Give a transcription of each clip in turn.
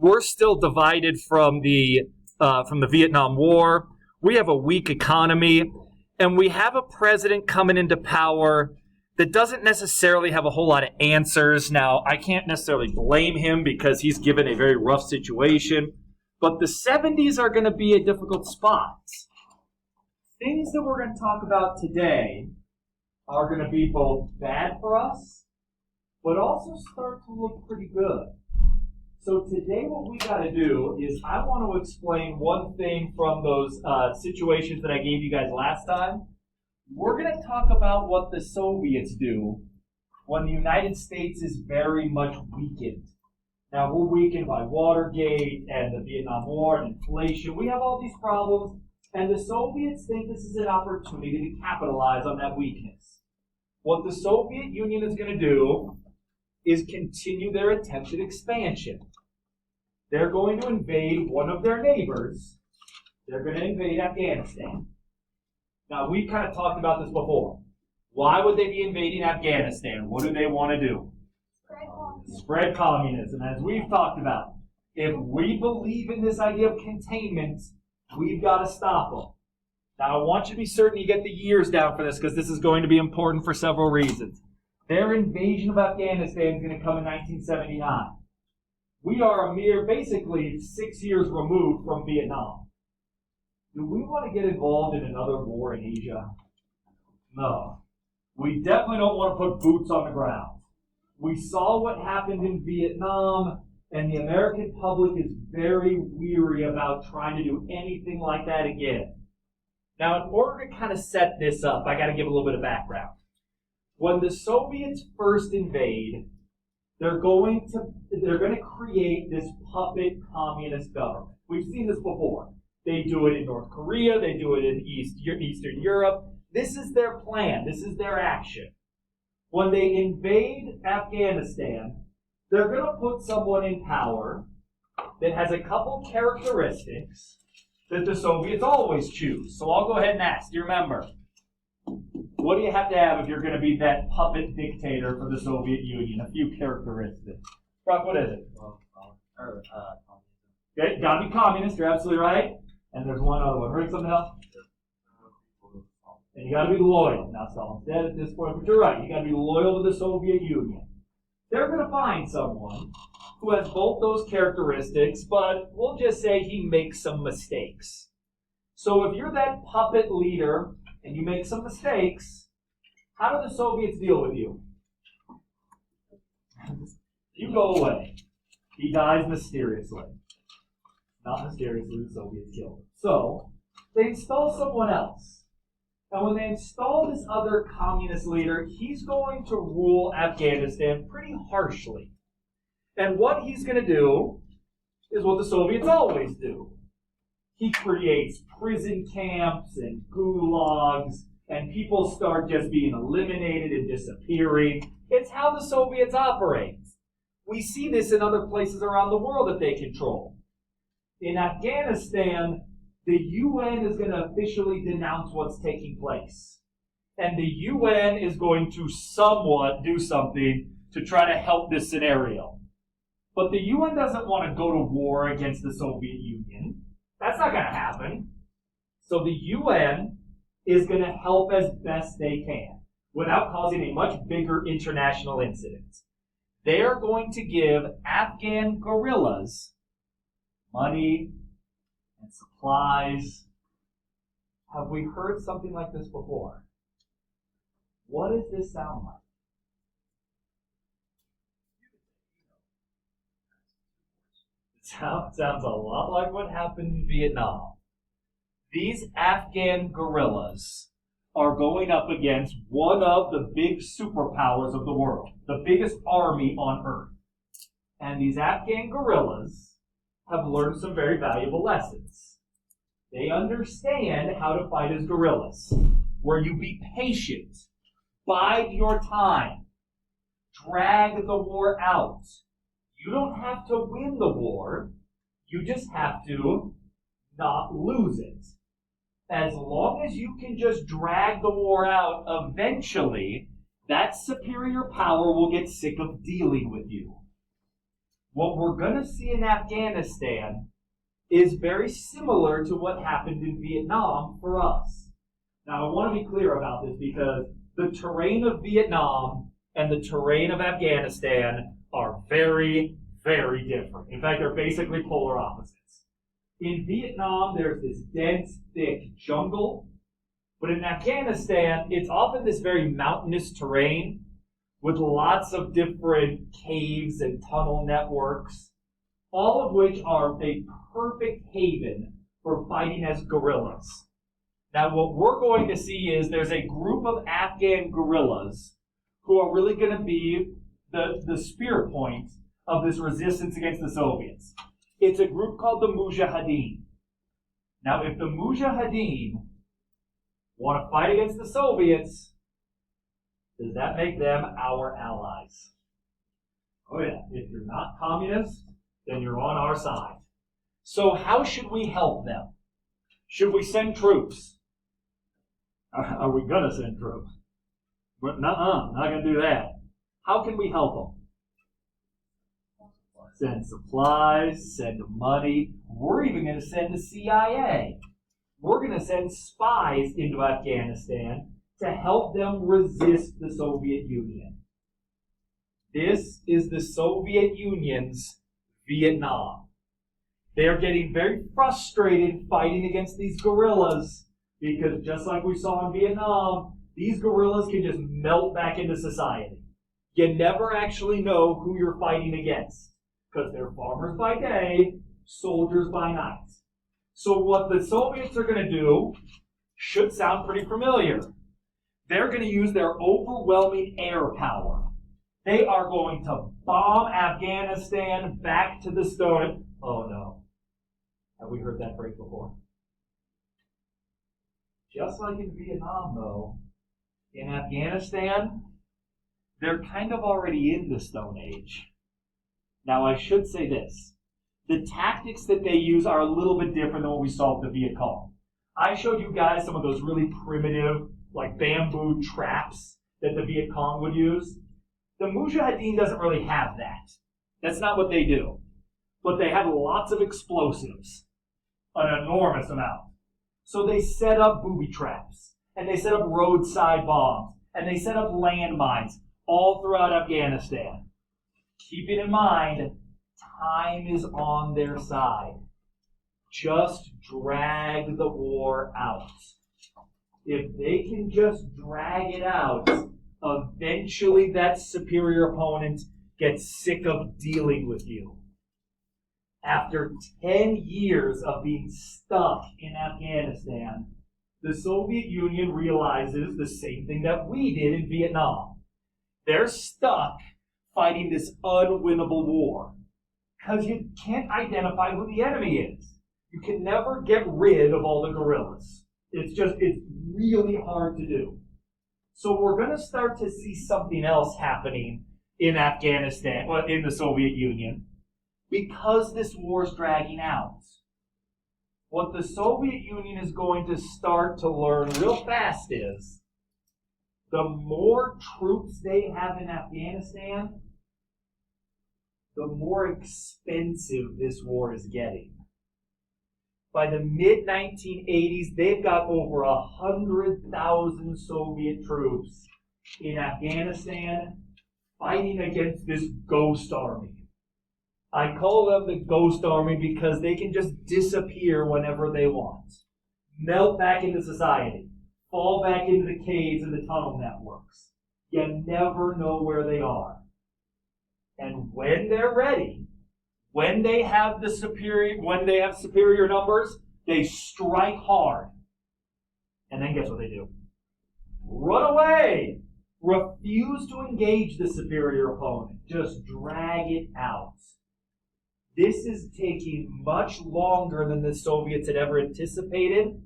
We're still divided from the Vietnam War. We have a weak economy, and we have a president coming into power that doesn't necessarily have a whole lot of answers. Now, I can't necessarily blame him because he's given a very rough situation, but the 70s are going to be a difficult spot. Things that we're going to talk about today are going to be both bad for us, but also start to look pretty good. So today what we got to do is I want to explain one thing from those situations that I gave you guys last time. We're going to talk about what the Soviets do when the United States is very much weakened. Now, we're weakened by Watergate and the Vietnam War and inflation. We have all these problems, and the Soviets think this is an opportunity to capitalize on that weakness. What the Soviet Union is going to do is continue their attempted expansion. They're going to invade one of their neighbors. They're going to invade Afghanistan. Now, we've kind of talked about this before. Why would they be invading Afghanistan? What do they want to do? Spread communism. As we've talked about, if we believe in this idea of containment, we've got to stop them. Now, I want you to be certain you get the years down for this because this is going to be important for several reasons. Their invasion of Afghanistan is going to come in 1979. We are a mere, basically, 6 years removed from Vietnam. Do we want to get involved in another war in Asia? No. We definitely don't want to put boots on the ground. We saw what happened in Vietnam, and the American public is very weary about trying to do anything like that again. Now, in order to kind of set this up, I got to give a little bit of background. When the Soviets first invade, they're going to create this puppet communist government. We've seen this before. They do it in North Korea. They do it in Eastern Europe. This is their plan. This is their action. When they invade Afghanistan, they're going to put someone in power that has a couple characteristics that the Soviets always choose. So I'll go ahead and ask. Do you remember? What do you have to have if you're going to be that puppet dictator for the Soviet Union? A few characteristics. Brock, what is it? Okay, got to be communist. You're absolutely right. And there's one other one. Heard something else? And you got to be loyal. Now, Stalin's dead at this point, but you're right. You got to be loyal to the Soviet Union. They're going to find someone who has both those characteristics, but we'll just say he makes some mistakes. So if you're that puppet leader and you make some mistakes, how do the Soviets deal with you? You go away. He dies mysteriously. Not mysteriously, the Soviets kill him. So, they install someone else. And when they install this other communist leader, he's going to rule Afghanistan pretty harshly. And what he's going to do is what the Soviets always do. He creates prison camps and gulags, and people start just being eliminated and disappearing. It's how the Soviets operate. We see this in other places around the world that they control. In Afghanistan, the UN is going to officially denounce what's taking place. And the UN is going to somewhat do something to try to help this scenario. But the UN doesn't want to go to war against the Soviet Union. That's not going to happen. So the UN is going to help as best they can without causing a much bigger international incident. They are going to give Afghan guerrillas money and supplies. Have we heard something like this before? What does this sound like? It sounds a lot like what happened in Vietnam. These Afghan guerrillas are going up against one of the big superpowers of the world, the biggest army on earth. And these Afghan guerrillas have learned some very valuable lessons. They understand how to fight as guerrillas, where you be patient, bide your time, drag the war out. You don't have to win the war, you just have to not lose it. As long as you can just drag the war out, eventually that superior power will get sick of dealing with you. What we're going to see in Afghanistan is very similar to what happened in Vietnam for us. Now, I want to be clear about this because the terrain of Vietnam and the terrain of Afghanistan are very, very different. In fact, they're basically polar opposites. In Vietnam, there's this dense, thick jungle, but in Afghanistan, it's often this very mountainous terrain with lots of different caves and tunnel networks, all of which are a perfect haven for fighting as guerrillas. Now, what we're going to see is there's a group of Afghan guerrillas who are really going to be the spear point of this resistance against the Soviets. It's a group called the Mujahideen. Now, if the Mujahideen want to fight against the Soviets, does that make them our allies? Oh yeah, if you're not communist, then you're on our side. So how should we help them? Should we send troops? Are we going to send troops? But not going to do that. How can we help them? Send supplies, send money. We're even going to send the CIA. We're going to send spies into Afghanistan to help them resist the Soviet Union. This is the Soviet Union's Vietnam. They're getting very frustrated fighting against these guerrillas because just like we saw in Vietnam, these guerrillas can just melt back into society. You never actually know who you're fighting against because they're farmers by day, soldiers by night. So what the Soviets are going to do should sound pretty familiar. They're going to use their overwhelming air power. They are going to bomb Afghanistan back to the stone. Oh no. Have we heard that phrase before? Just like in Vietnam, though, in Afghanistan, they're kind of already in the Stone Age. Now, I should say this. The tactics that they use are a little bit different than what we saw with the Viet Cong. I showed you guys some of those really primitive, like bamboo traps that the Viet Cong would use. The Mujahideen doesn't really have that. That's not what they do. But they have lots of explosives, an enormous amount. So they set up booby traps, and they set up roadside bombs, and they set up landmines all throughout Afghanistan. Keeping in mind, time is on their side. Just drag the war out. If they can just drag it out, eventually that superior opponent gets sick of dealing with you. After 10 years of being stuck in Afghanistan, the Soviet Union realizes the same thing that we did in Vietnam. They're stuck fighting this unwinnable war because you can't identify who the enemy is. You can never get rid of all the guerrillas. It's really hard to do. So we're going to start to see something else happening in Afghanistan, well, in the Soviet Union, because this war is dragging out. What the Soviet Union is going to start to learn real fast is the more troops they have in Afghanistan, the more expensive this war is getting. By the mid-1980s, they've got over 100,000 Soviet troops in Afghanistan fighting against this ghost army. I call them the ghost army because they can just disappear whenever they want, melt back into society, fall back into the caves and the tunnel networks. You never know where they are. And when they're ready, when they have superior numbers, they strike hard. And then guess what they do? Run away! Refuse to engage the superior opponent. Just drag it out. This is taking much longer than the Soviets had ever anticipated,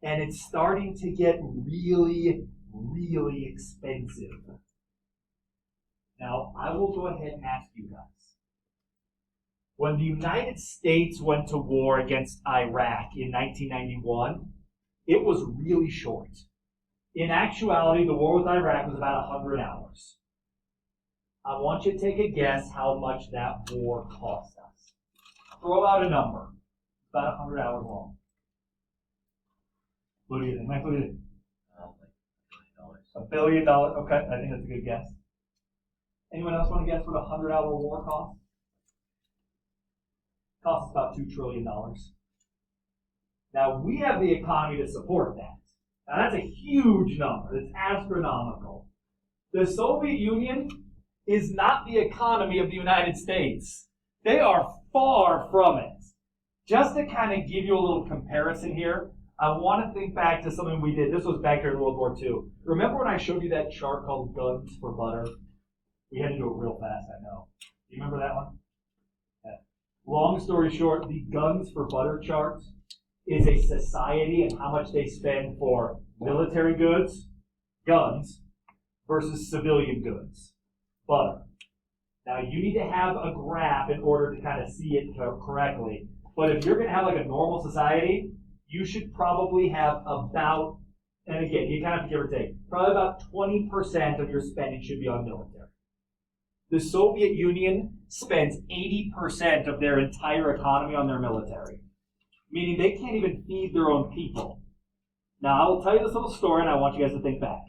and it's starting to get really, really expensive. Now, I will go ahead and ask you guys. When the United States went to war against Iraq in 1991, it was really short. In actuality, the war with Iraq was about 100 hours. I want you to take a guess how much that war cost us. Throw out a number. About 100 hours long. What do you think? Mike, what do you think? $1 billion. Okay, I think that's a good guess. Anyone else want to guess what a 100-hour war costs? Costs about $2 trillion. Now, we have the economy to support that. Now, that's a huge number. It's astronomical. The Soviet Union is not the economy of the United States. They are far from it. Just to kind of give you a little comparison here, I want to think back to something we did. This was back during World War II. Remember when I showed you that chart called Guns for Butter? We had to do it real fast, I know. Do you remember that one? Yeah. Long story short, the Guns for Butter chart is a society and how much they spend for military goods, guns, versus civilian goods, butter. Now, you need to have a graph in order to kind of see it correctly. But if you're going to have like a normal society, you should probably have about, and again, you kind of have to give or take, probably about 20% of your spending should be on military. The Soviet Union spends 80% of their entire economy on their military, meaning they can't even feed their own people. Now, I will tell you this little story, and I want you guys to think back.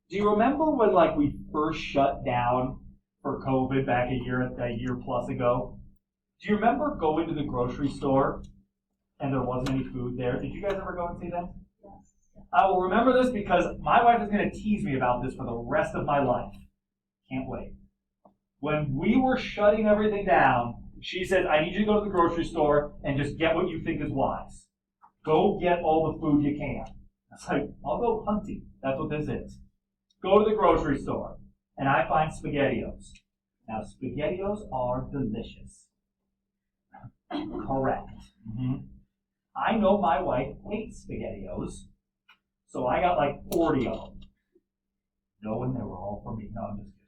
Do you remember when we first shut down for COVID back a year plus ago? Do you remember going to the grocery store and there wasn't any food there? Did you guys ever go and see that? Yes. I will remember this because my wife is going to tease me about this for the rest of my life. Can't wait. When we were shutting everything down, she said, I need you to go to the grocery store and just get what you think is wise. Go get all the food you can. I was like, I'll go hunting. That's what this is. Go to the grocery store, and I find SpaghettiOs. Now, SpaghettiOs are delicious. Correct. Mm-hmm. I know my wife hates SpaghettiOs, so I got 40 of them. Knowing they were all for me. No, I'm just kidding.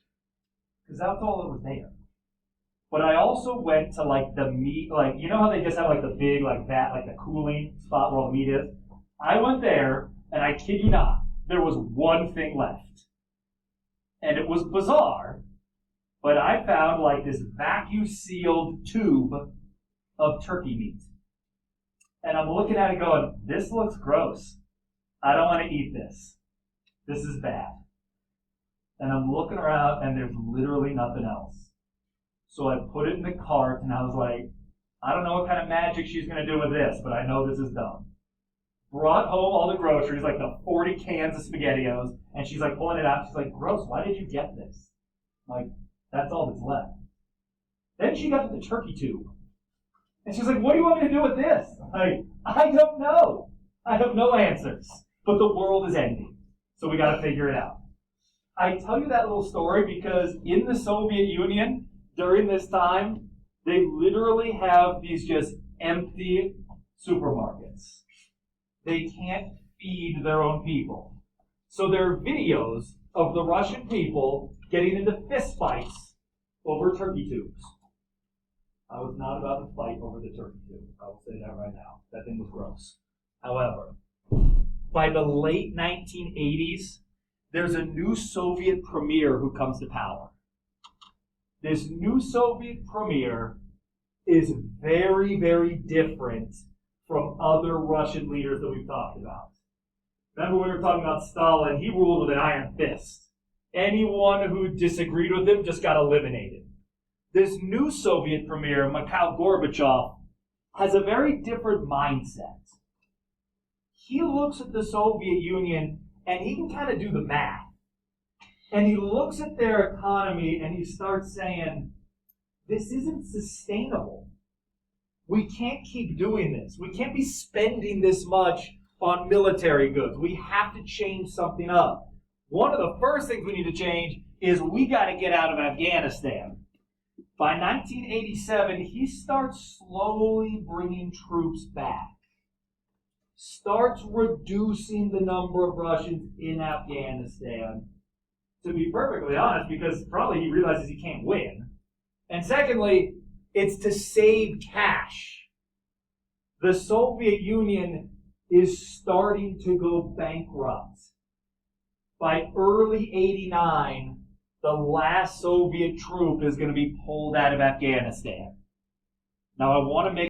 Because that's all that was there. But I also went to the meat, you know how they just have the big vat, the cooling spot where all the meat is? I went there, and I kid you not, there was one thing left. And it was bizarre, but I found this vacuum-sealed tube of turkey meat. And I'm looking at it going, this looks gross. I don't want to eat this. This is bad. And I'm looking around, and there's literally nothing else. So I put it in the cart, and I was like, I don't know what kind of magic she's going to do with this, but I know this is dumb. Brought home all the groceries, the 40 cans of SpaghettiOs, and she's pulling it out. She's like, gross, why did you get this? That's all that's left. Then she got to the turkey tube. And she's like, what do you want me to do with this? I don't know. I have no answers. But the world is ending. So we got to figure it out. I tell you that little story because in the Soviet Union, during this time, they literally have these just empty supermarkets. They can't feed their own people. So there are videos of the Russian people getting into fistfights over turkey tubes. I was not about to fight over the turkey tube. I will say that right now. That thing was gross. However, by the late 1980s, there's a new Soviet premier who comes to power. This new Soviet premier is very, very different from other Russian leaders that we've talked about. Remember we were talking about Stalin, he ruled with an iron fist. Anyone who disagreed with him just got eliminated. This new Soviet premier, Mikhail Gorbachev, has a very different mindset. He looks at the Soviet Union and he can kind of do the math. And he looks at their economy and he starts saying, this isn't sustainable. We can't keep doing this. We can't be spending this much on military goods. We have to change something up. One of the first things we need to change is we got to get out of Afghanistan. By 1987, he starts slowly bringing troops back. Starts reducing the number of Russians in Afghanistan. To be perfectly honest, because probably he realizes he can't win. And secondly, it's to save cash. The Soviet Union is starting to go bankrupt. By early 89, the last Soviet troop is going to be pulled out of Afghanistan. Now, I want to make